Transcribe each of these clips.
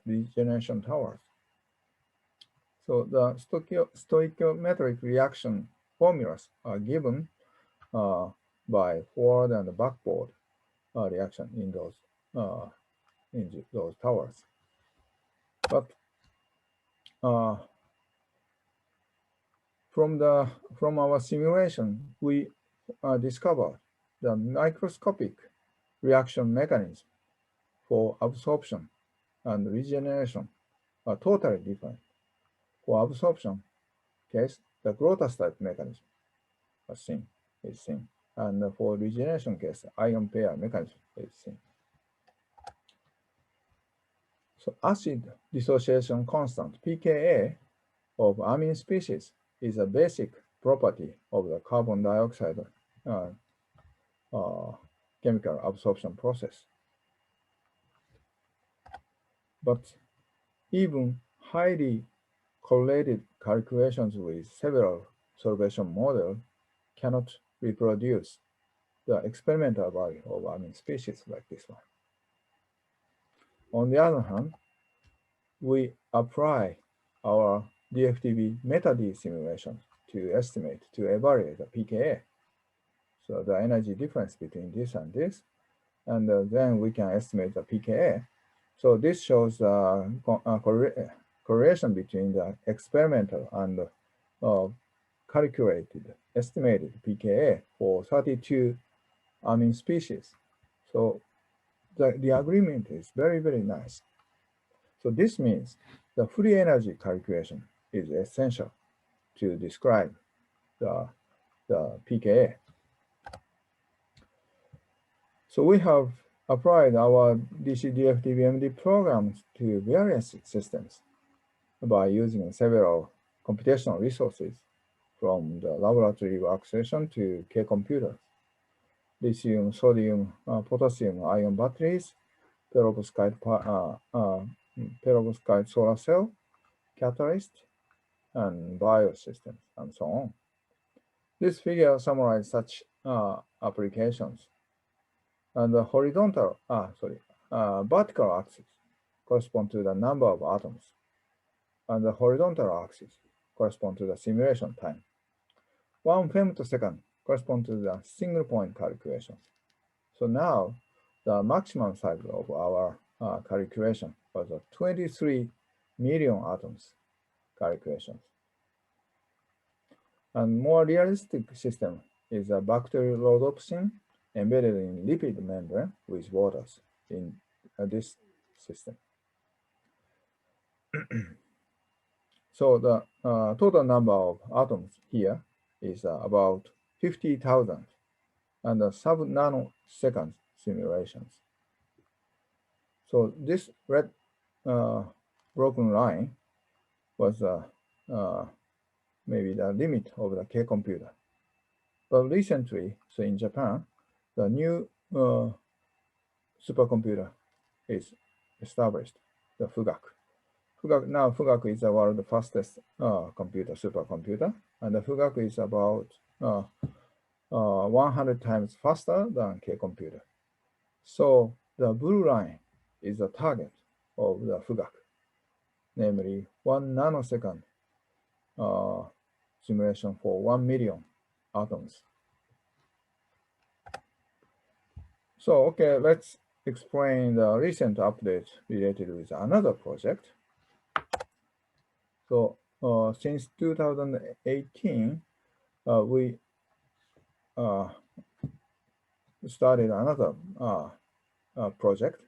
regeneration towers. So the stoichiometric reaction formulas are given by forward and backward reaction in those towers. But from our simulation, we discovered the microscopic reaction mechanism for absorption and regeneration are totally different. For absorption case, the Grotas type mechanism is seen. And for regeneration case, ion pair mechanism is seen. So acid dissociation constant, pKa, of amine species is a basic property of the carbon dioxide chemical absorption process. But even highly correlated calculations with several solvation models cannot reproduce the experimental value of amine species like this one. On the other hand, we apply our DFTB meta-D simulation to evaluate the pKa. So the energy difference between this and this, and then we can estimate the pKa. So this shows correlation between the experimental and calculated, estimated pKa for 32 amine species. So the agreement is very, very nice. So this means the free energy calculation is essential to describe the pKa. So we have applied our DcDFTBMD programs to various systems by using several computational resources from the laboratory workstation to K computers, lithium, sodium, potassium ion batteries, perovskite solar cell, catalyst, and biosystems, and so on. This figure summarizes such applications. And the vertical axis corresponds to the number of atoms, and the horizontal axis corresponds to the simulation time. 1 femtosecond corresponds to the single point calculations. So now the maximum size of our calculation was a 23 million atoms calculations. And more realistic system is a bacterial rhodopsin embedded in lipid membrane with waters in this system. So the total number of atoms here is about 50,000 and the sub-nanosecond simulations. So this red broken line was maybe the limit of the K computer. But recently, so in Japan, the new supercomputer is established, the Fugak. Fugak is the world's fastest supercomputer, and the Fugak is about 100 times faster than K computer. So the blue line is the target of the Fugak, namely 1 nanosecond simulation for 1 million atoms. So, okay, let's explain the recent update related with another project. So, since 2018, we started another project.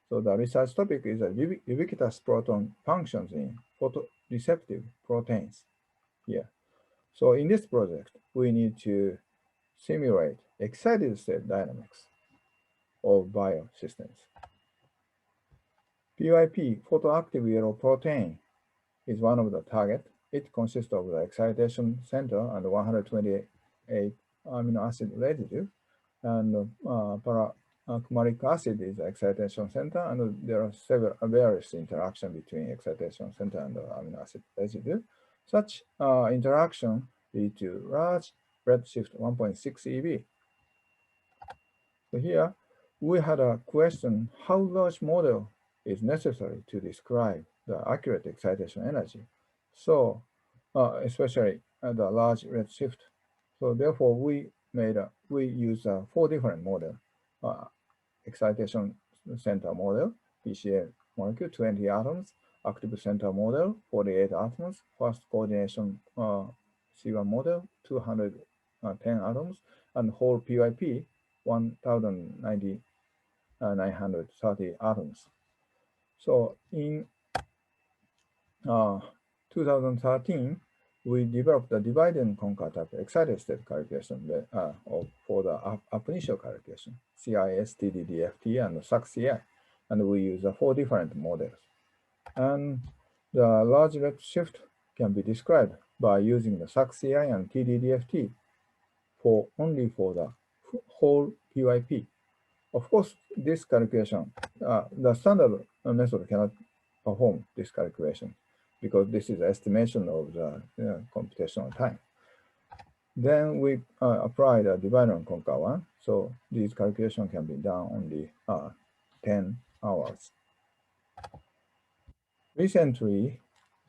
So the research topic is ubiquitous proton functions in photoreceptive proteins here. So in this project, we need to simulate excited state dynamics of biosystems. PYP, photoactive yellow protein, is one of the targets. It consists of the excitation center and 128 amino acid residue, and para-kumaric acid is the excitation center, and there are various interactions between excitation center and the amino acid residue. Such interaction lead to large redshift 1.6 eV. So here we had a question: how large model is necessary to describe the accurate excitation energy. So, especially the large redshift. So therefore, we use 4 different model, excitation center model, PCA molecule 20 atoms, active center model 48 atoms, first coordination C1 model 210 atoms, and whole PYP 930 atoms. So in 2013, we developed the divide and conquer type excited state calculation for the up initial calculation, CIS, TDDFT, and SAC-CI. And we use 4 different models. And the large redshift can be described by using the SAC-CI and TDDFT only for the whole PYP. Of course, this calculation, the standard method cannot perform this calculation because this is estimation of the computational time. Then we apply the divide and conquer one. So these calculations can be done only 10 hours. Recently,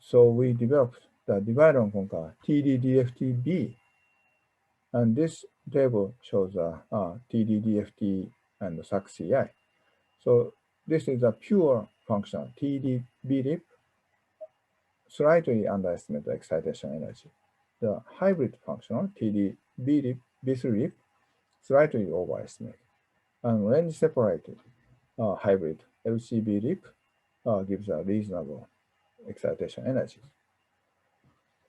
so we developed the divide and conquer TDDFTB. And this table shows TDDFT and SAC-CI. So this is a pure function, TDBRIP, slightly underestimate the excitation energy. The hybrid function, TDBRIP, slightly overestimate. And range separated hybrid, LCBRIP, gives a reasonable excitation energy.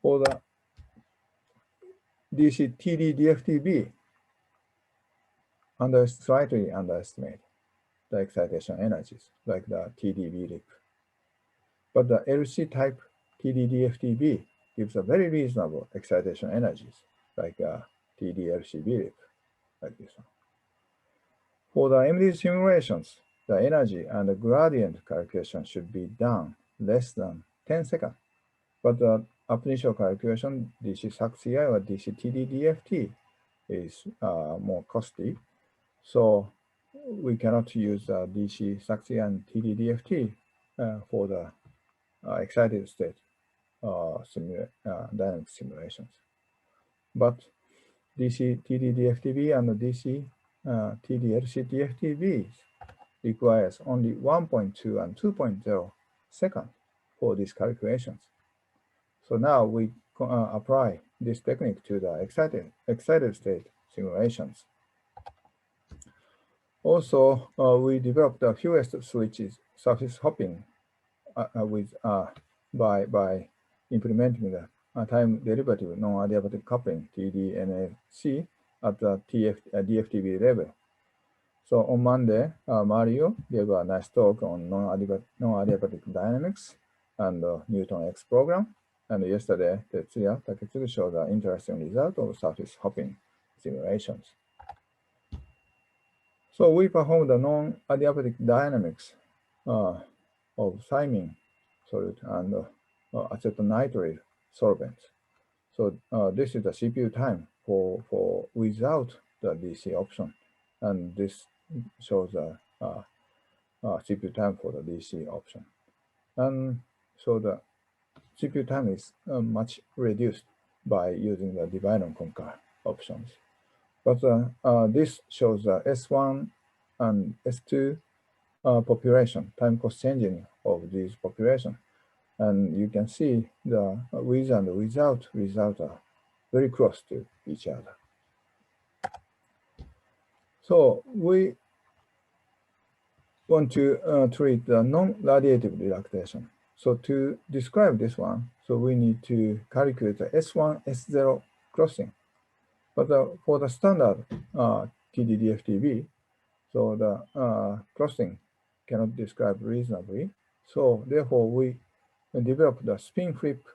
For the TDDFTB, slightly underestimate the excitation energies, like the TDBRIP. But the LC type TDDFTB gives a very reasonable excitation energies, like TDLCBRIP, like this one. For the MD simulations, the energy and the gradient calculation should be done less than 10 seconds. But the up initial calculation, DC SAC-CI or DC TDDFT, is more costly. So we cannot use DC SAC-CI and TDDFT for the excited state dynamic simulations. But DC TDDFTB and DC TDLCDFTB requires only 1.2 and 2.0 seconds for these calculations. So now we apply this technique to the excited state simulations. Also, we developed the fewest switches surface hopping by implementing the time derivative non-adiabatic coupling TDNFC at the DFTB level. So on Monday, Mario gave a nice talk on non-adiabatic dynamics and Newton X program. And yesterday, Tetsuya Taketsugu showed an interesting result of surface hopping simulations. So we performed the non-adiabatic dynamics of thymine solute and acetonitrile solvents. So this is the CPU time for without the DC option, and this shows the CPU time for the DC option. And so the CPU time is much reduced by using the divide and conquer options. But this shows the S1 and S2 population, time cost changing of these population. And you can see the with and without result are very close to each other. So we want to treat the non-radiative relaxation. So to describe this one, so we need to calculate the S1, S0 crossing. But for the standard TDDFTB, so the crossing cannot describe reasonably. So therefore, we developed the spin flip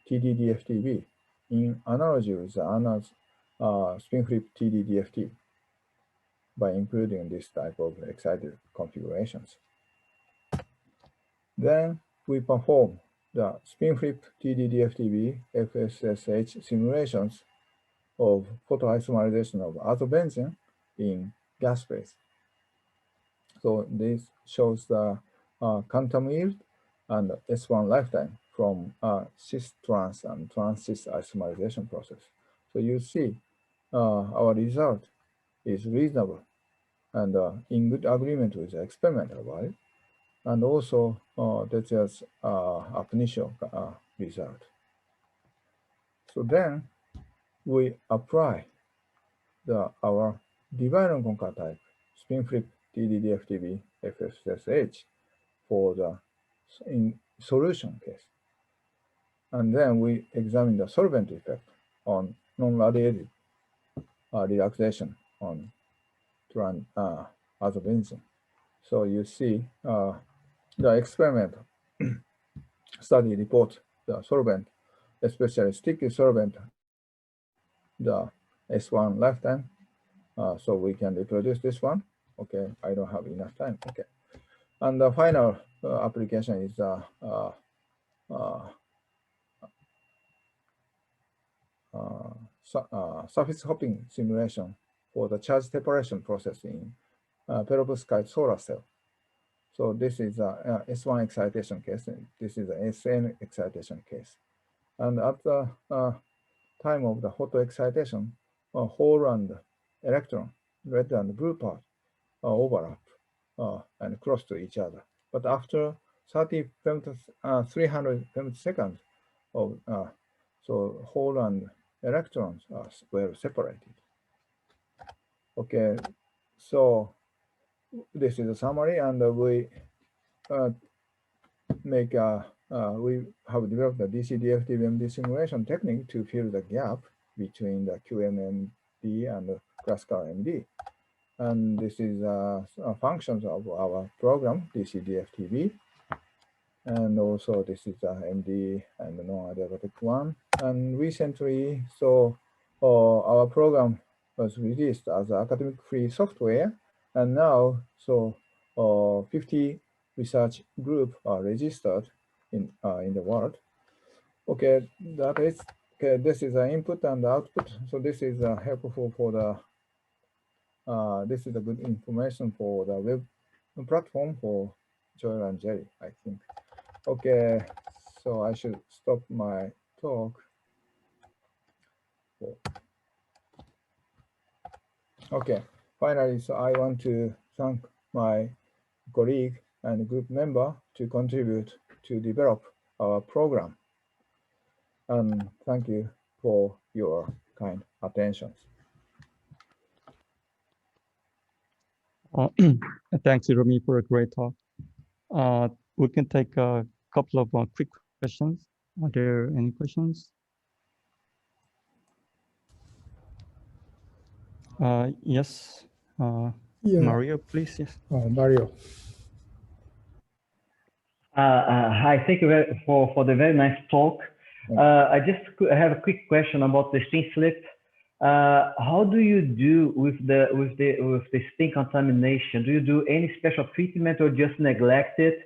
TDDFTB in analogy with Anna's spin flip TDDFT by including this type of excited configurations. Then we perform the spin flip TDDFTB FSSH simulations of photoisomerization of azobenzene in gas phase. So this shows the quantum yield and S1 lifetime from cis-trans and trans-cis isomerization process. So you see our result is reasonable and in good agreement with the experimental value. And also that is ab initio result. So then we apply our divide and conquer type spin flip DcDFTB FSSH for the solution case. And then we examine the solvent effect on non-radiated relaxation on azobenzene. So you see the experiment study report the solvent, especially sticky solvent, the S1 lifetime. So we can reproduce this one. Okay, I don't have enough time. Okay. And the final application is surface hopping simulation for the charge separation process in perovskite solar cell. So this is a S1 excitation case. This is an SN excitation case. And at the time of the hot excitation, hole and electron, red and blue part, overlap and cross to each other. But after 300 femtoseconds of so hole and electrons are well separated. Okay, so this is a summary, and we we have developed the DcDFTBMD simulation technique to fill the gap between the QMMD and the classical MD. And this is functions of our program, DcDFTB. And also this is the MD and the non-adiabatic one. And recently, so our program was released as academic free software. And now, so 50 research groups are registered in the world. Okay, that is, okay, this is the input and output. So this is helpful for the, this is a good information for the web platform for Joel and Jerry, I think. Okay, so I should stop my talk. Okay, finally, so I want to thank my colleague and group member to contribute to develop our program. And thank you for your kind attention. Thanks, Hiromi, for a great talk. We can take a couple of quick questions. Are there any questions? Yes. Yeah. Mario, please. Yes. Mario. Hi, thank you for the very nice talk. I just have a quick question about the spin flip. How do you do with the spin contamination? Do you do any special treatment or just neglect it?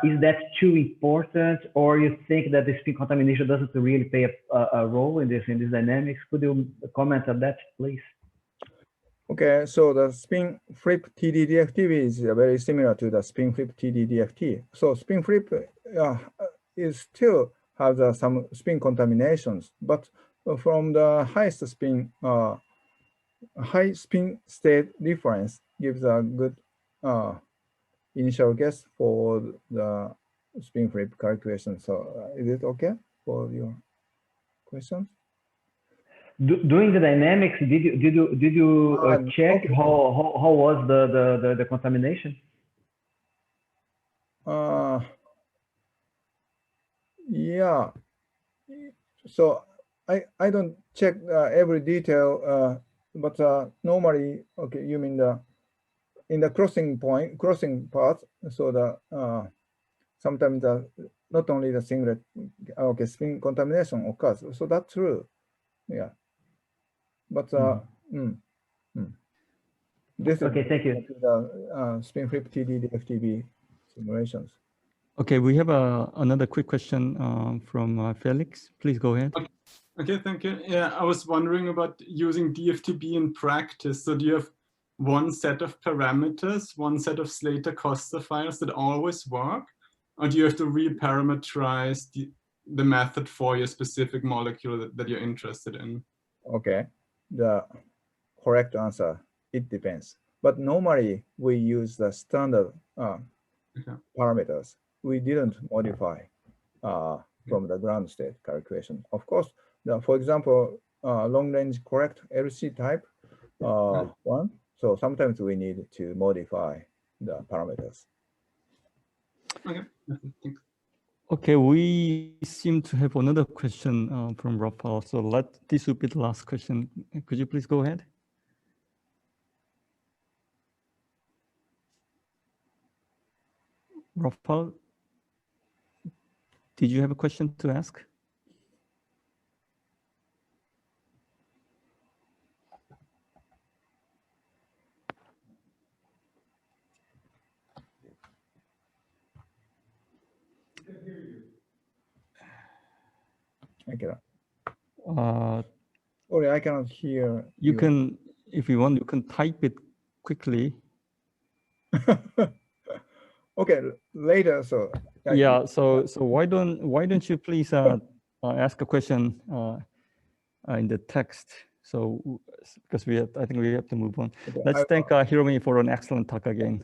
Is that too important, or you think that the spin contamination doesn't really play a role in this dynamics? Could you comment on that, please? Okay, so the spin flip TDDFT is very similar to the spin flip TDDFT. So spin flip is still has some spin contaminations, but from the highest spin, high spin state difference gives a good initial guess for the spin flip calculation. So is it okay for your questions? During the dynamics, did you check okay. how was the contamination? Yeah. So I don't check every detail, but normally, okay, you mean in the crossing part. So the sometimes not only the singlet, okay, spin contamination occurs. So that's true. Yeah. But this okay, is thank you. The spin flip TDDFTB simulations. Okay, we have another quick question from Felix. Please go ahead. Okay, thank you. Yeah, I was wondering about using DFTB in practice. So do you have one set of parameters, one set of Slater-Costa files that always work? Or do you have to reparameterize the method for your specific molecule that you're interested in? Okay, the correct answer, it depends. But normally we use the standard parameters. We didn't modify from the ground state calculation. Of course, for example, long-range correct LC type one. So sometimes we need to modify the parameters. Okay, thanks. Okay, we seem to have another question from Rafael. So this will be the last question. Could you please go ahead? Rafael, did you have a question to ask? I cannot. Sorry, I cannot hear. You can, if you want, you can type it quickly. Okay, later. So yeah. So why don't you please ask a question in the text? So because I think we have to move on. Okay, Let's thank Hiromi for an excellent talk again.